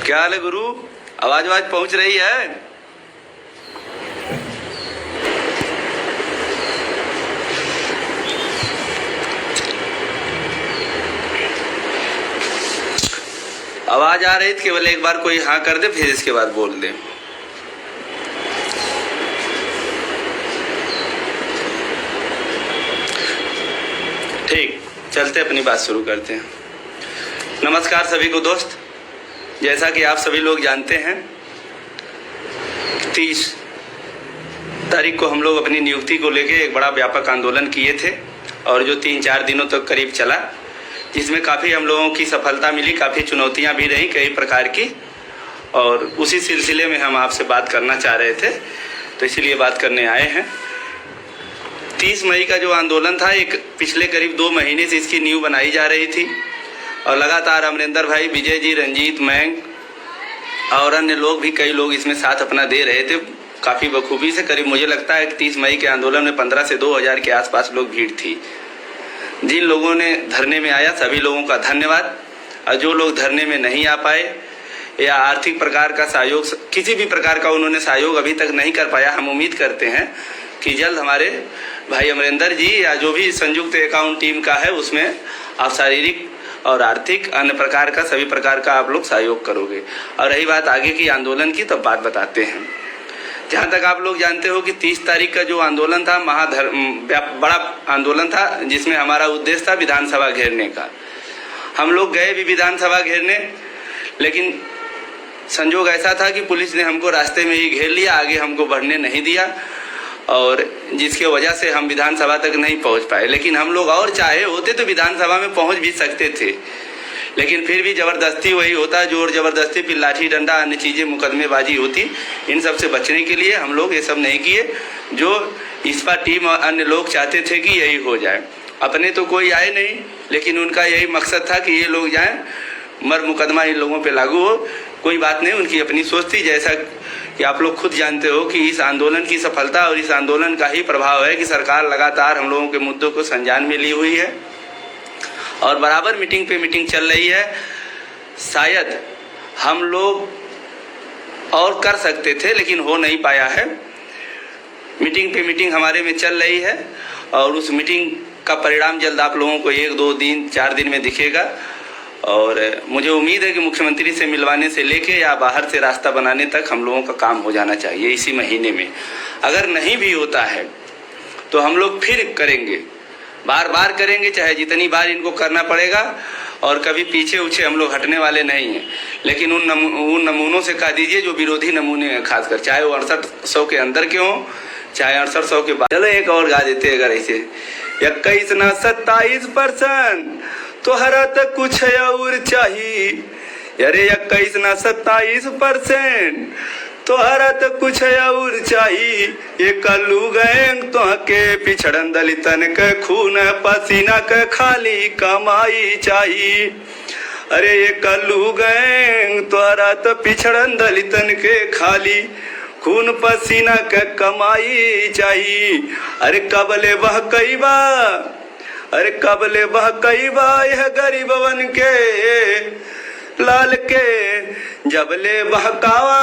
क्या हाल है गुरु? आवाज आवाज पहुंच रही है? आवाज आ रही थी, केवल एक बार कोई हाँ कर दे, फिर इसके बाद बोल दे। ठीक, चलते अपनी बात शुरू करते हैं। नमस्कार सभी को दोस्त। जैसा कि आप सभी लोग जानते हैं, 30 तारीख को हम लोग अपनी नियुक्ति को लेके एक बड़ा व्यापक आंदोलन किए थे और जो 3-4 दिनों तक करीब चला, जिसमें काफ़ी हम लोगों की सफलता मिली, काफ़ी चुनौतियां भी रहीं कई प्रकार की, और उसी सिलसिले में हम आपसे बात करना चाह रहे थे, तो इसीलिए बात करने आए हैं। 30 मई का जो आंदोलन था, एक पिछले करीब 2 महीने से इसकी नींव बनाई जा रही थी और लगातार अमरिंदर भाई, विजय जी, रंजीत, मैंग और अन्य लोग भी, कई लोग इसमें साथ अपना दे रहे थे काफ़ी बखूबी से। करीब मुझे लगता है कि 30 मई के आंदोलन में 15 से 2000 के आसपास लोग भीड़ थी। जिन लोगों ने धरने में आया सभी लोगों का धन्यवाद, और जो लोग धरने में नहीं आ पाए या आर्थिक प्रकार का सहयोग, किसी भी प्रकार का उन्होंने सहयोग अभी तक नहीं कर पाया, हम उम्मीद करते हैं कि जल्द हमारे भाई अमरिंदर जी या जो भी संयुक्त अकाउंट टीम का है उसमें आप शारीरिक और आर्थिक अन्य प्रकार का, सभी प्रकार का आप लोग सहयोग करोगे। और रही बात आगे की आंदोलन की, तब बात बताते हैं। जहाँ तक आप लोग जानते हो कि 30 तारीख का जो आंदोलन था, बड़ा आंदोलन था, जिसमें हमारा उद्देश्य था विधानसभा घेरने का। हम लोग गए भी विधानसभा घेरने, लेकिन संजोग ऐसा था कि पुलिस ने हमको रास्ते में ही घेर लिया, आगे हमको बढ़ने नहीं दिया, और जिसके वजह से हम विधानसभा तक नहीं पहुंच पाए। लेकिन हम लोग और चाहे होते तो विधानसभा में पहुंच भी सकते थे, लेकिन फिर भी ज़बरदस्ती वही होता है, जोर ज़बरदस्ती, फिर लाठी डंडा, अन्य चीज़ें, मुकदमेबाजी होती। इन सब से बचने के लिए हम लोग ये सब नहीं किए। जो इस पर टीम और अन्य लोग चाहते थे कि यही हो जाए। अपने तो कोई आए नहीं, लेकिन उनका यही मकसद था कि ये लोग जाएं, मर मुकदमा इन लोगों पे लागू हो। कोई बात नहीं, उनकी अपनी सोच थी। जैसा कि आप लोग खुद जानते हो कि इस आंदोलन की सफलता और इस आंदोलन का ही प्रभाव है कि सरकार लगातार हम लोगों के मुद्दों को संज्ञान में ली हुई है और बराबर मीटिंग पे मीटिंग चल रही है। शायद हम लोग और कर सकते थे, लेकिन हो नहीं पाया है। मीटिंग पे मीटिंग हमारे में चल रही है और उस मीटिंग का परिणाम जल्द आप लोगों को 1-2 दिन 4 दिन में दिखेगा। और मुझे उम्मीद है कि मुख्यमंत्री से मिलवाने से लेके या बाहर से रास्ता बनाने तक हम लोगों का काम हो जाना चाहिए इसी महीने में। अगर नहीं भी होता है तो हम लोग फिर करेंगे, बार बार करेंगे, चाहे जितनी बार इनको करना पड़ेगा, और कभी पीछे उछे हम लोग हटने वाले नहीं हैं। लेकिन उन नमूनों से कह दीजिए जो विरोधी नमूने हैं, खासकर चाहे वो 6800 के अंदर के हों, चाहे 6800 के बाद। चलो एक और गा देते हैं, अगर ऐसे 21 ना 27% तोहरा तक कुछ और चाहिए। अरे 21 ना 27% तोहरा तो कुछ और चाहिए। ये कल्लू गैंग तोहके पिछड़न दलितन के खून पसीना के खाली कमाई चाहिए। अरे ये कल्लू गैंग तोहरा तो पिछड़न दलितन के खाली खून पसीना के कमाई चाहिए। अरे कबले वह कई बा, अरे कबले वह कई बा यह गरीबवन के लाल के जबले बहकावा